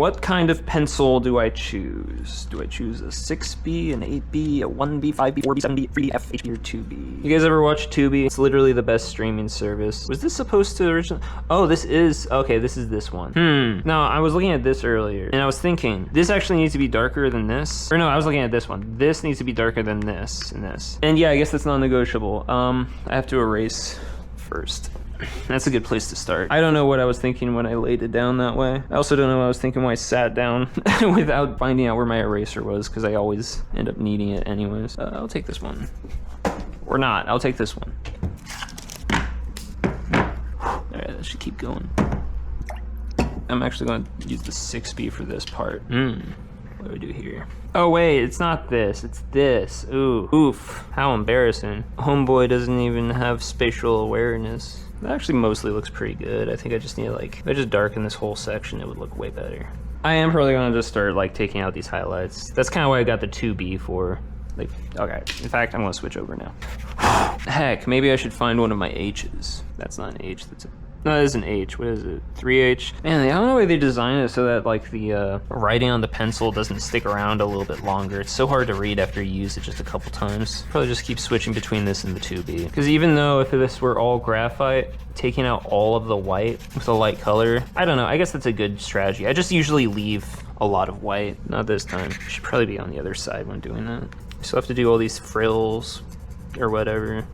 What kind of pencil do I choose? Do I choose a 6B, an 8B, a 1B, 5B, 4B, 7B, 3B, F, HB, or 2B? You guys ever watch 2B? It's literally the best streaming service. Was this supposed to originally? Oh, this is, okay, this is this one. No, I was looking at this earlier, and I was thinking, this actually needs to be darker than this. Or no, I was looking at this one. This needs to be darker than this and this. And yeah, I guess that's non-negotiable. I have to erase first. That's a good place to start. I don't know what I was thinking when I laid it down that way. I also don't know what I was thinking when I sat down without finding out where my eraser was, because I always end up needing it anyways. I'll take this one. Or not, I'll take this one. Alright, that should keep going. I'm actually going to use the 6B for this part. What do we do here? Oh wait, it's not this, it's this. Ooh, oof, how embarrassing. Homeboy doesn't even have spatial awareness. That actually mostly looks pretty good. I think I just need to like, if I just darken this whole section, it would look way better. I am probably gonna just start like taking out these highlights. That's kind of what I got the 2B for. Like, okay, in fact, I'm gonna switch over now. Heck, maybe I should find one of my H's. That's not an H, that's a, no, that is an H. What is it? 3H? Man, I don't know why they design it so that like the writing on the pencil doesn't stick around a little bit longer. It's so hard to read after you use it just a couple times. Probably just keep switching between this and the 2B. Because even though if this were all graphite, taking out all of the white with a light color, I don't know, I guess that's a good strategy. I just usually leave a lot of white. Not this time. I should probably be on the other side when doing that. Still have to do all these frills or whatever.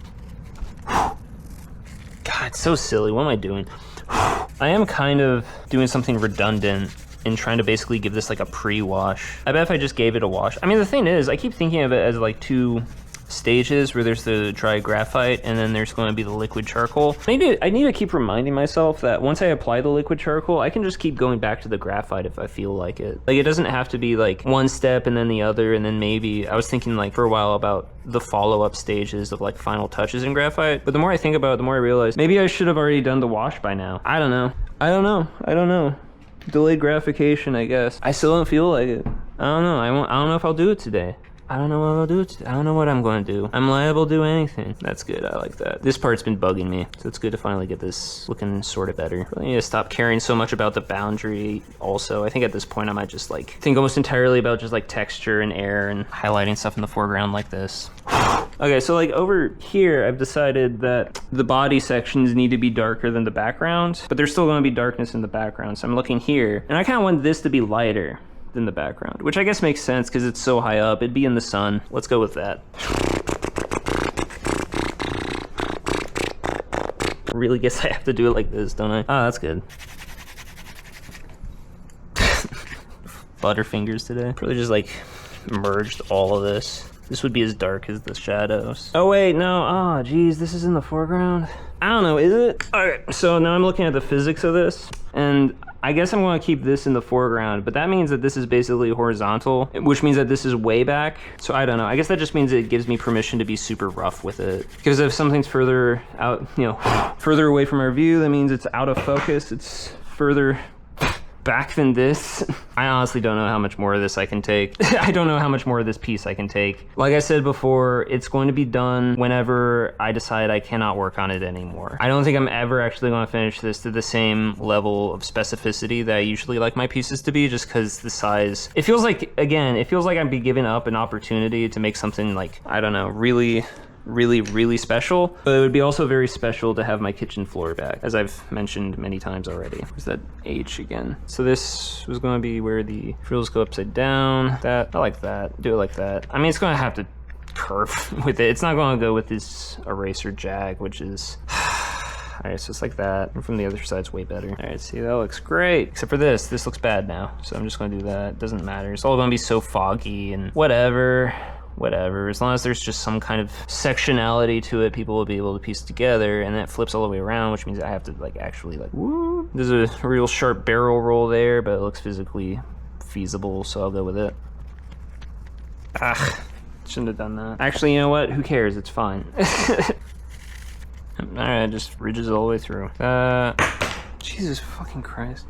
God, it's so silly. What am I doing? I am kind of doing something redundant in trying to basically give this like a pre-wash. I bet if I just gave it a wash. I mean, the thing is, I keep thinking of it as like two stages where there's the dry graphite and then there's going to be the liquid charcoal. Maybe I need to keep reminding myself that once I apply the liquid charcoal, I can just keep going back to the graphite if I feel like it. Like, it doesn't have to be like one step and then the other, and then maybe I was thinking like for a while about the follow-up stages of like final touches in graphite, but the more I think about it, the more I realize maybe I should have already done the wash by now. I don't know. Delayed gratification, I guess. I still don't feel like it. I don't know. I don't know if I'll do it today. I don't know what I'll do today. I don't know what I'm going to do. I'm liable to do anything. That's good. I like that. This part's been bugging me, so it's good to finally get this looking sort of better. Really need to stop caring so much about the boundary also. I think at this point I might just like think almost entirely about just like texture and air and highlighting stuff in the foreground like this. Okay, so like over here, I've decided that the body sections need to be darker than the background, but there's still going to be darkness in the background. So I'm looking here, and I kind of want this to be lighter than the background, which I guess makes sense because it's so high up. It'd be in the sun. Let's go with that. I really guess I have to do it like this, don't I? Ah, that's good. Butterfingers today. Probably just like merged all of this. This would be as dark as the shadows. Oh wait, no, oh geez, this is in the foreground. I don't know, is it? Alright, so now I'm looking at the physics of this, and I guess I'm going to keep this in the foreground, but that means that this is basically horizontal, which means that this is way back. So I don't know. I guess that just means it gives me permission to be super rough with it. Because if something's further out, you know, further away from our view, that means it's out of focus. It's further back than this. I honestly don't know how much more of this I can take. I don't know how much more of this piece I can take. Like I said before, it's going to be done whenever I decide I cannot work on it anymore. I don't think I'm ever actually going to finish this to the same level of specificity that I usually like my pieces to be, just because the size, it feels like, again, it feels like I'd be giving up an opportunity to make something like, I don't know, really special. But it would be also very special to have my kitchen floor back, as I've mentioned many times already. Where's that H again? So this was going to be where the frills go upside down. That, I like that. Do it like that. I mean, it's going to have to curve with it. It's not going to go with this eraser jag, which is... Alright, so it's like that. And from the other side, it's way better. Alright, see, that looks great. Except for this. This looks bad now. So I'm just going to do that. Doesn't matter. It's all going to be so foggy and whatever. As long as there's just some kind of sectionality to it, people will be able to piece together, and that flips all the way around, which means I have to like actually like, woo. There's a real sharp barrel roll there, but it looks physically feasible, so I'll go with it. Ah, shouldn't have done that. Actually, you know what? Who cares? It's fine. Alright, just ridges all the way through. Jesus fucking Christ.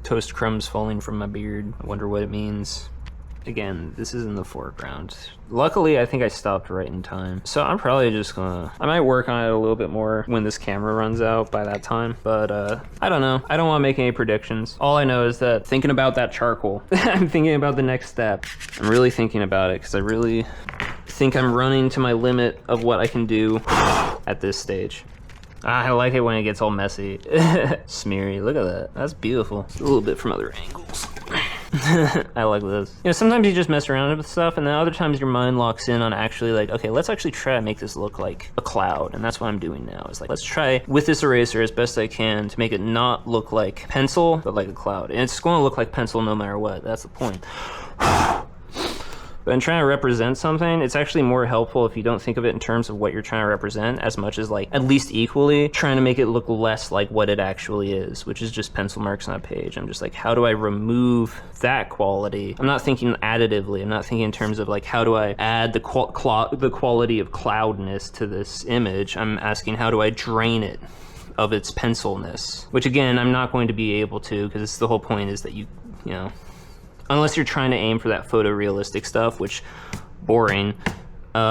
Toast crumbs falling from my beard. I wonder what it means. Again, this is in the foreground. Luckily, I think I stopped right in time. So I'm probably just gonna, I might work on it a little bit more when this camera runs out by that time. But I don't know. I don't want to make any predictions. All I know is that thinking about that charcoal, I'm thinking about the next step. I'm really thinking about it because I really think I'm running to my limit of what I can do at this stage. I like it when it gets all messy. Smeary, look at that. That's beautiful. A little bit from other angles. I like this. You know, sometimes you just mess around with stuff, and then other times your mind locks in on actually like, okay, let's actually try to make this look like a cloud. And that's what I'm doing now. Is like, let's try with this eraser as best I can to make it not look like pencil, but like a cloud. And it's going to look like pencil no matter what. That's the point. But in trying to represent something, it's actually more helpful if you don't think of it in terms of what you're trying to represent as much as like at least equally trying to make it look less like what it actually is, which is just pencil marks on a page. I'm just like, how do I remove that quality? I'm not thinking additively. I'm not thinking in terms of like, how do I add the quality of cloudness to this image? I'm asking, how do I drain it of its pencilness? Which again, I'm not going to be able to, because the whole point is that you know, unless you're trying to aim for that photorealistic stuff, which, boring. You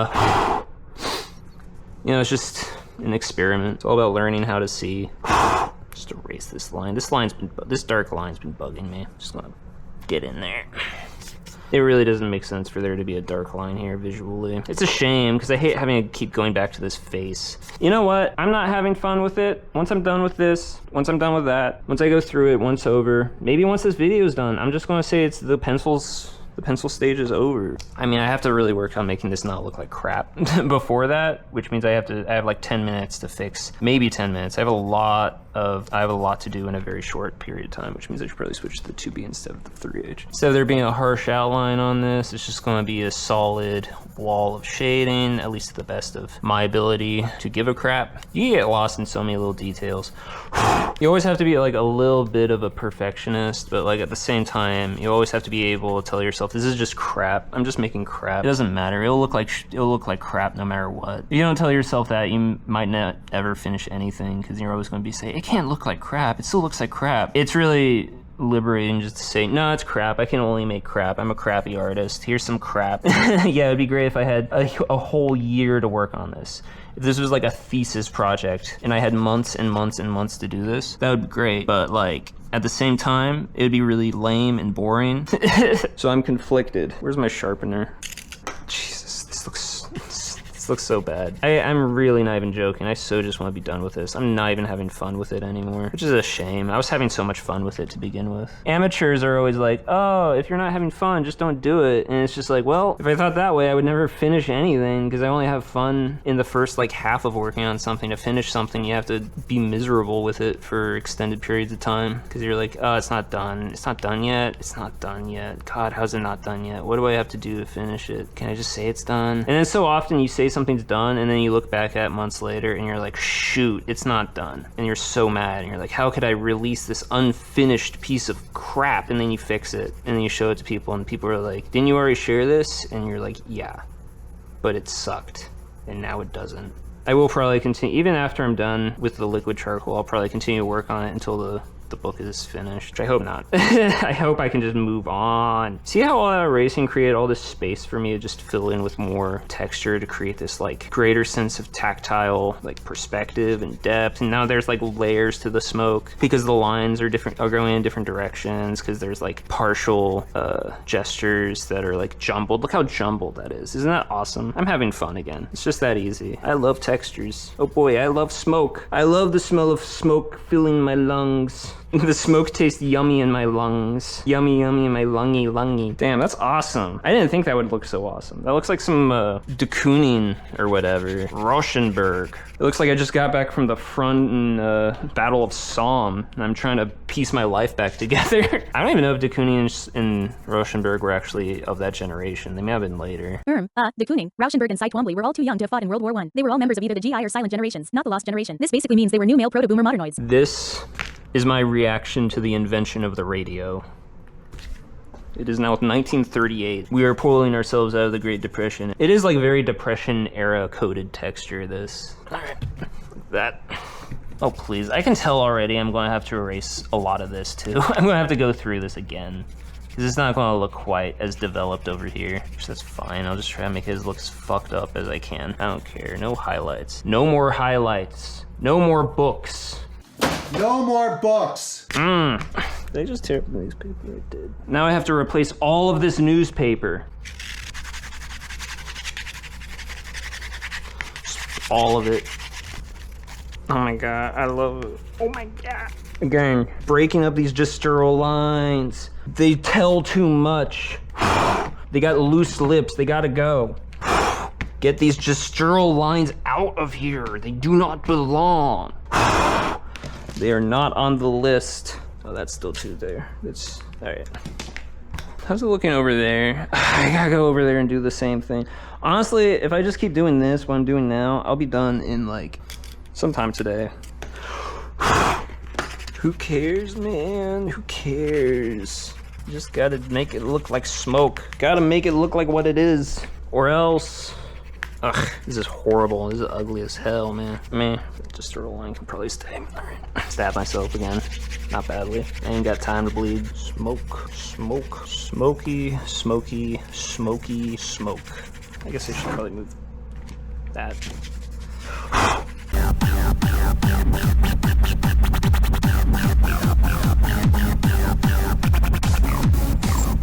know, it's just an experiment. It's all about learning how to see. Just erase this line. This dark line's been bugging me. Just gonna get in there. It really doesn't make sense for there to be a dark line here visually. It's a shame, because I hate having to keep going back to this face. You know what? I'm not having fun with it. Once I'm done with this, once I'm done with that, once I go through it once over, maybe once this video is done, I'm just going to say it's the pencil stage is over. I mean, I have to really work on making this not look like crap before that, which means I have like 10 minutes to fix, maybe 10 minutes. I have a lot to do in a very short period of time, which means I should probably switch to the 2B instead of the 3H. Instead of there being a harsh outline on this, it's just going to be a solid wall of shading, at least to the best of my ability to give a crap. You get lost in so many little details. You always have to be like a little bit of a perfectionist, but like at the same time, you always have to be able to tell yourself, this is just crap. I'm just making crap. It doesn't matter. It'll look like crap no matter what. If you don't tell yourself that, you might not ever finish anything, because you're always going to be saying, it can't look like crap. It still looks like crap. It's really liberating just to say, no, it's crap. I can only make crap. I'm a crappy artist. Here's some crap. Yeah, it'd be great if I had a whole year to work on this. If this was like a thesis project and I had months and months and months to do this, that would be great. But like, at the same time, it would be really lame and boring. So I'm conflicted. Where's my sharpener? Jesus, this looks so bad. I'm really not even joking. I so just want to be done with this. I'm not even having fun with it anymore, which is a shame. I was having so much fun with it to begin with. Amateurs are always like, oh, if you're not having fun, just don't do it. And it's just like, well, if I thought that way, I would never finish anything, because I only have fun in the first like half of working on something. To finish something, you have to be miserable with it for extended periods of time, because you're like, oh, it's not done. It's not done yet. It's not done yet. God, how's it not done yet? What do I have to do to finish it? Can I just say it's done? And then so often you say something's done, and then you look back at months later and you're like, shoot, it's not done. And you're so mad, and you're like, how could I release this unfinished piece of crap? And then you fix it, and then you show it to people, and people are like, didn't you already share this? And you're like, yeah, but it sucked, and now it doesn't. I will probably continue, even after I'm done with the liquid charcoal, I'll probably continue to work on it until the book is finished, which I hope not. I hope I can just move on. See how all that erasing created all this space for me to just fill in with more texture to create this like greater sense of tactile like perspective and depth. And now there's like layers to the smoke because the lines are going in different directions, because there's like partial gestures that are like jumbled. Look how jumbled that is. Isn't that awesome? I'm having fun again. It's just that easy. I love textures. Oh boy, I love smoke. I love the smell of smoke filling my lungs. The smoke tastes yummy in my lungs. Yummy, yummy in my lungy. Damn, that's awesome. I didn't think that would look so awesome. That looks like some de Kooning or whatever. Rauschenberg. It looks like I just got back from the front in Battle of Somme, and I'm trying to piece my life back together. I don't even know if de Kooning and Rauschenberg were actually of that generation. They may have been later. De Kooning, Rauschenberg, and Cy Twombly were all too young to have fought in World War I. They were all members of either the GI or silent generations, not the lost generation. This basically means they were new male proto-boomer modernoids. This is my reaction to the invention of the radio. It is now 1938. We are pulling ourselves out of the Great Depression. It is like very Depression era coded texture, this. Alright, that. Oh please, I can tell already I'm going to have to erase a lot of this too. I'm going to have to go through this again, because Because it's not going to look quite as developed over here. Which that's fine. I'll just try to make his look as fucked up as I can. I don't care. No highlights. No more highlights. No more books. No more books. Did I just tear up the newspaper? I did. Now I have to replace all of this newspaper. Just all of it. Oh my god, I love it. Oh my god. Again, breaking up these gestural lines. They tell too much. They got loose lips, they gotta go. Get these gestural lines out of here. They do not belong. They are not on the list. Oh, that's still two there. That's, all right. How's it looking over there? I gotta go over there and do the same thing. Honestly, if I just keep doing this, what I'm doing now, I'll be done in like sometime today. Who cares, man? Who cares? You just gotta make it look like smoke. Gotta make it look like what it is. Or else, ugh, this is horrible. This is ugly as hell, man. Just throw a line can probably stay. All right, stab myself again. Not badly. I ain't got time to bleed. Smoke, smoke, smoky, smoky, smoky, smoke. I guess I should probably move that.